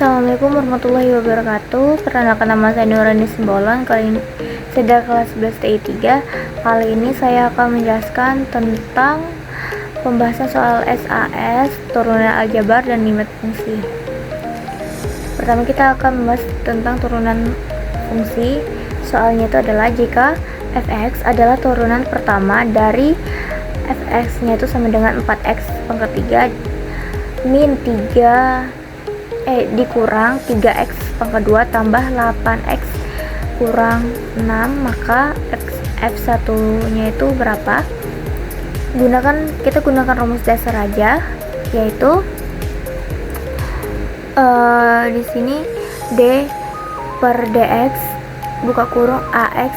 Assalamualaikum warahmatullahi wabarakatuh. Perkenalkan, nama saya Nurani Simbolon. Kali ini saya kelas 11 TI 3. Kali ini saya akan menjelaskan tentang pembahasan soal SAS, turunan aljabar dan limit fungsi. Pertama kita akan membahas tentang turunan fungsi. Soalnya itu adalah jika fx adalah turunan pertama dari fx-nya itu sama dengan 4x pangkat 3 min 3 dikurang 3x pangkat 2 tambah 8x kurang 6, maka f1 nya itu berapa? Kita gunakan rumus dasar aja, yaitu di sini d per dx buka kurung ax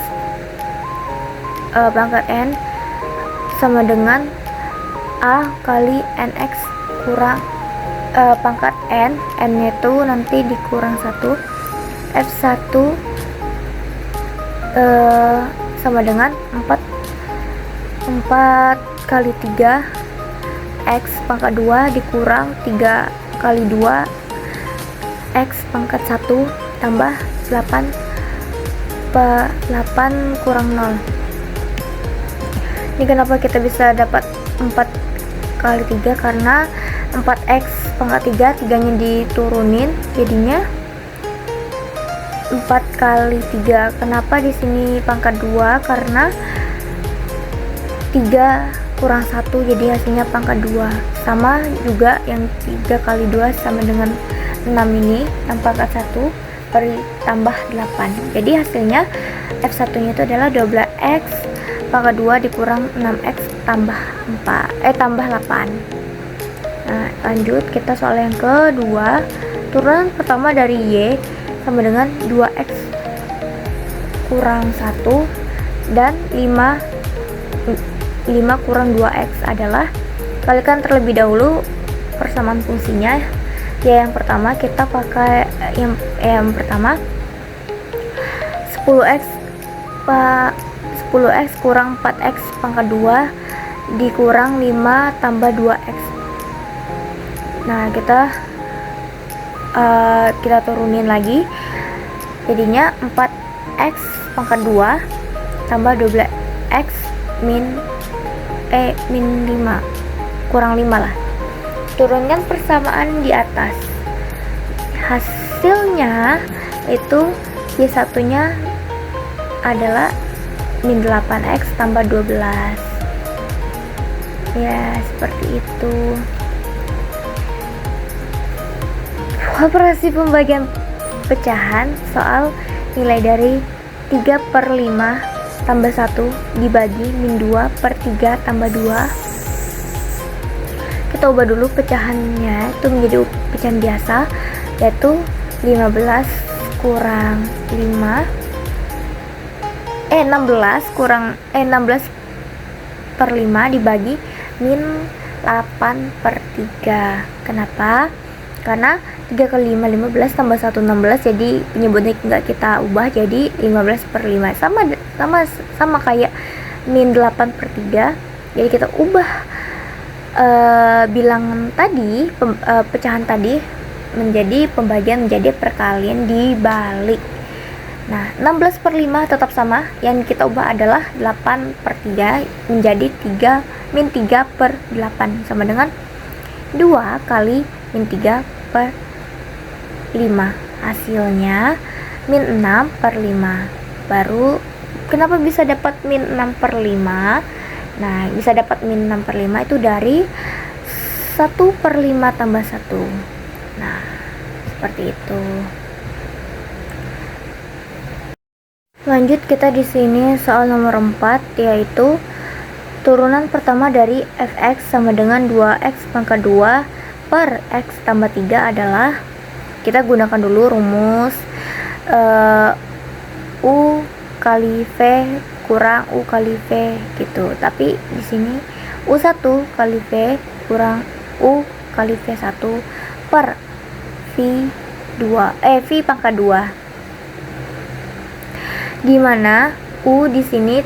pangkat n sama dengan a kali nx kurang pangkat n nya itu nanti dikurang 1, f1 sama dengan 4 kali 3 x pangkat 2 dikurang 3 kali 2 x pangkat 1 tambah 8 kurang 0. Ini kenapa kita bisa dapat 4 kali 3, karena 4x pangkat 3 nya diturunin, jadinya 4 kali 3. Kenapa di sini pangkat 2? Karena 3 kurang 1 jadi hasilnya pangkat 2. Sama juga yang 3 kali 2 sama dengan 6 ini, yang pangkat 1 tambah 8. Jadi hasilnya f1 nya itu adalah 12x pangkat 2 dikurang 6x tambah 8. Nah, lanjut kita soal yang kedua. Turunan pertama dari y sama dengan 2x kurang 1 dan 5 kurang 2x adalah, kalikan terlebih dahulu persamaan fungsinya. Ya, yang pertama kita pakai yang pertama 10x kurang 4x pangkat 2 dikurang 5 tambah 2x. Nah, kita turunin lagi, jadinya 4x pangkat 2 tambah 12x min 5 kurang 5 lah. Turunkan persamaan di atas. Hasilnya itu y1 nya adalah min 8x tambah 12. Ya, seperti itu. Operasi pembagian pecahan soal nilai dari 3/5 tambah 1 dibagi min 2/3 tambah 2. Kita ubah dulu pecahannya itu menjadi pecahan biasa, yaitu 16 per 5 dibagi min 8/3. Kenapa? Karena 3 kali 5 15 tambah 1 16, jadi penyebutnya nggak kita ubah jadi 15/5, sama kayak min 8/3. Jadi kita ubah bilangan tadi, pecahan tadi menjadi pembagian, menjadi perkalian dibalik. Nah, 16/5 tetap sama, yang kita ubah adalah 8/3 menjadi min 3/8 sama dengan 2 kali min 3/5. Hasilnya min 6/5. Baru kenapa bisa dapat min 6/5? Nah, bisa dapat min 6/5 itu dari 1/5 tambah 1. Nah, seperti itu. Lanjut kita di sini soal nomor 4, yaitu turunan pertama dari fx sama dengan 2x pangkat 2 per x tambah 3 adalah, kita gunakan dulu rumus u kali v kurang u kali v gitu. Tapi di sini u1 kali v kurang u kali v1 per v pangkat 2, dimana u di sini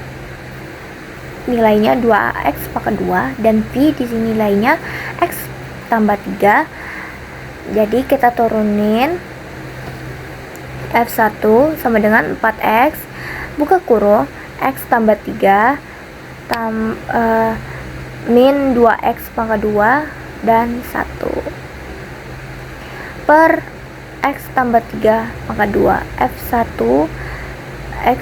nilainya 2x pangkat 2 dan v di sini nilainya x tambah 3. Jadi kita turunin F1 sama dengan 4x, buka kurung, x tambah 3 min 2x pangkat 2 dan 1 per x tambah 3 pangkat 2 F1 x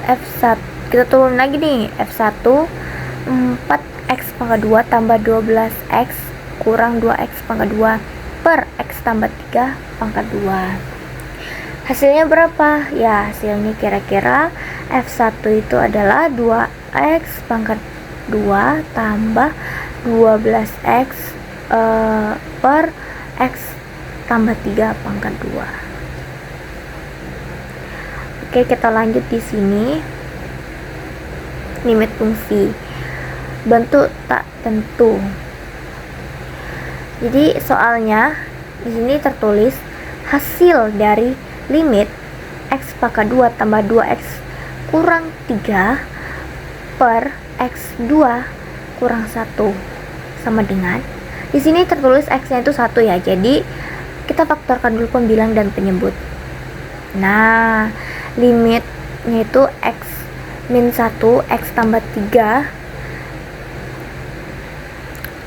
F1 kita turun lagi nih, F1 4x pangkat 2 tambah 12x kurang 2x pangkat 2 per x tambah 3 pangkat 2. Hasilnya berapa? Ya, hasilnya kira-kira F1 itu adalah 2x pangkat 2 tambah 12x per x tambah 3 pangkat 2. Oke, kita lanjut di sini. Limit fungsi bentuk tak tentu. Jadi soalnya di sini tertulis hasil dari limit x pangkat 2 tambah 2x kurang 3 per x2 kurang 1 sama dengan, di sini tertulis x-nya itu 1 ya. Jadi kita faktorkan dulu pembilang dan penyebut. Nah, limitnya itu x min 1, x tambah 3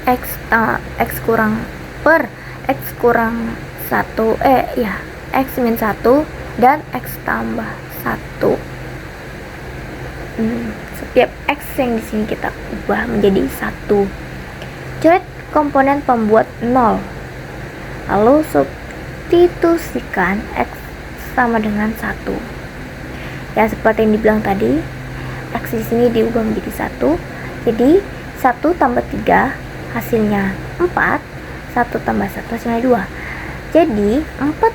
x kurang per x kurang 1 x min 1 dan x tambah 1. Setiap x yang di sini kita ubah menjadi 1. Coret komponen pembuat 0. Lalu substitusikan x sama dengan 1. Ya, seperti yang dibilang tadi, x di sini diubah menjadi 1. Jadi 1 tambah 3 hasilnya 4, 1 tambah 1 hasilnya 2. Jadi 4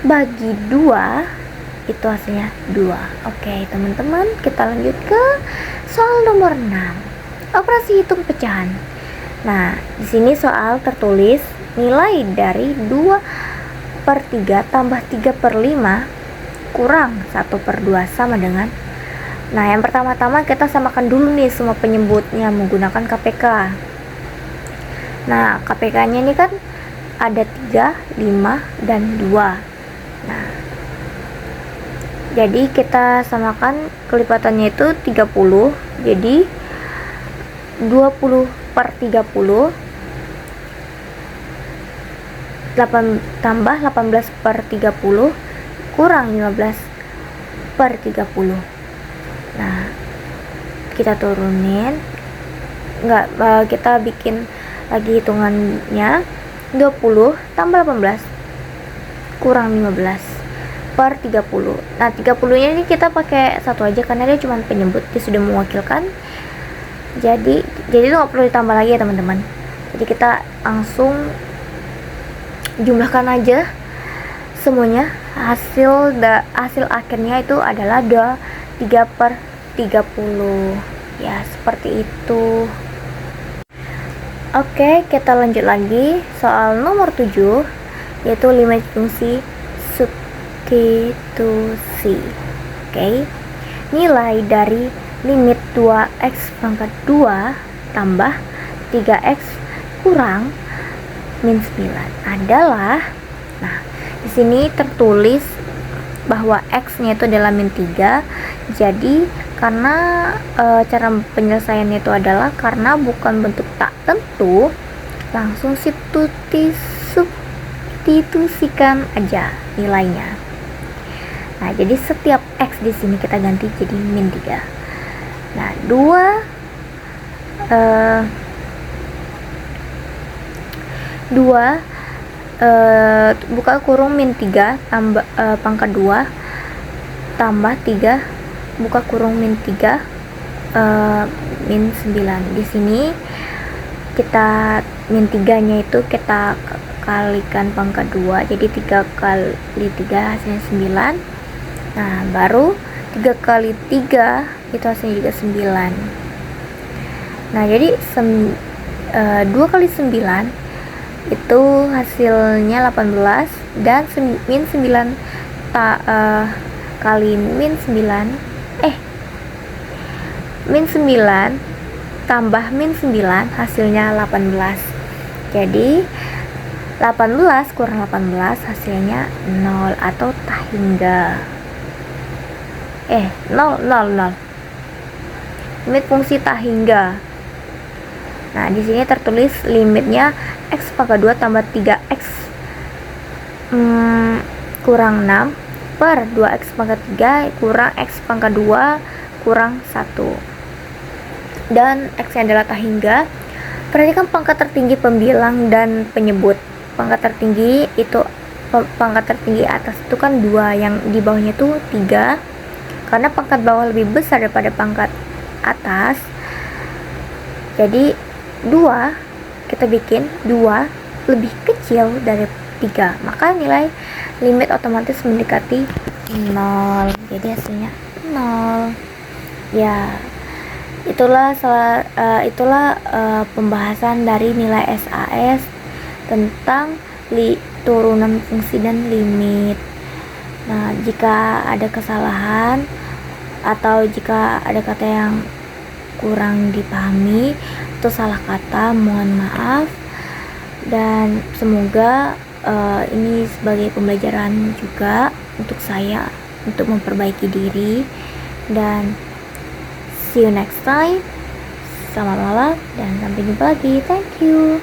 bagi 2 itu hasilnya 2. Oke, teman-teman, kita lanjut ke soal nomor 6. Operasi hitung pecahan. Nah, di sini soal tertulis nilai dari 2/3 tambah 3/5 kurang 1/2 sama dengan. Nah, yang pertama-tama kita samakan dulu nih semua penyebutnya menggunakan KPK. Nah, KPK-nya ini kan ada 3, 5, dan 2. Nah, jadi kita samakan kelipatannya itu 30. Jadi 20/30 tambah 18/30 kurang 15/30. Nah, kita turunin, kita bikin lagi hitungannya. 20 tambah 18 kurang 15/30. Nah, 30 nya ini kita pakai 1 aja karena dia cuma penyebut, dia sudah mewakilkan. Jadi itu nggak perlu ditambah lagi ya teman-teman. Jadi kita langsung jumlahkan aja semuanya. Hasil akhirnya itu adalah 3/30. Ya, seperti itu. Oke, kita lanjut lagi soal nomor 7, yaitu limit fungsi substitusi. Oke, nilai dari limit 2x pangkat 2 tambah 3x kurang min 9 adalah, nah, di sini tertulis bahwa x-nya itu adalah min 3. Jadi karena cara penyelesaiannya itu adalah karena bukan bentuk tak tentu, langsung substitusikan aja nilainya. Nah, jadi setiap x di sini kita ganti jadi min 3. Nah, 2 buka kurung min 3 tambah pangkat 2 tambah 3 buka kurung min 3 min 9. Di sini kita min 3 nya itu kita kalikan pangkat 2, jadi 3 kali 3 hasilnya 9. Nah, baru 3 kali 3 itu hasilnya juga 9. Nah, jadi 2 kali 9 itu hasilnya 18, dan min 9 kali min 9 min 9 tambah min 9 hasilnya 18. Jadi 18 kurang 18 hasilnya 0 atau tak hingga. 0, 0, 0. Limit fungsi tak hingga. Nah, di sini tertulis limitnya x pangkat 2 tambah 3x kurang 6 per 2x pangkat 3 kurang x pangkat 2 kurang 1. Dan x yang adalah tak hingga. Perhatikan pangkat tertinggi pembilang dan penyebut. Pangkat tertinggi itu pangkat tertinggi atas itu kan 2, yang di bawahnya itu 3. Karena pangkat bawah lebih besar daripada pangkat atas, jadi 2 kita bikin 2 lebih kecil dari 3, maka nilai limit otomatis mendekati 0. Jadi hasilnya 0. Ya, itulah pembahasan dari nilai SAS tentang turunan fungsi dan limit. Nah, jika ada kesalahan atau jika ada kata yang kurang dipahami atau salah kata, mohon maaf, dan semoga ini sebagai pembelajaran juga untuk saya untuk memperbaiki diri. Dan see you next time. Selamat malam dan sampai jumpa lagi. Thank you.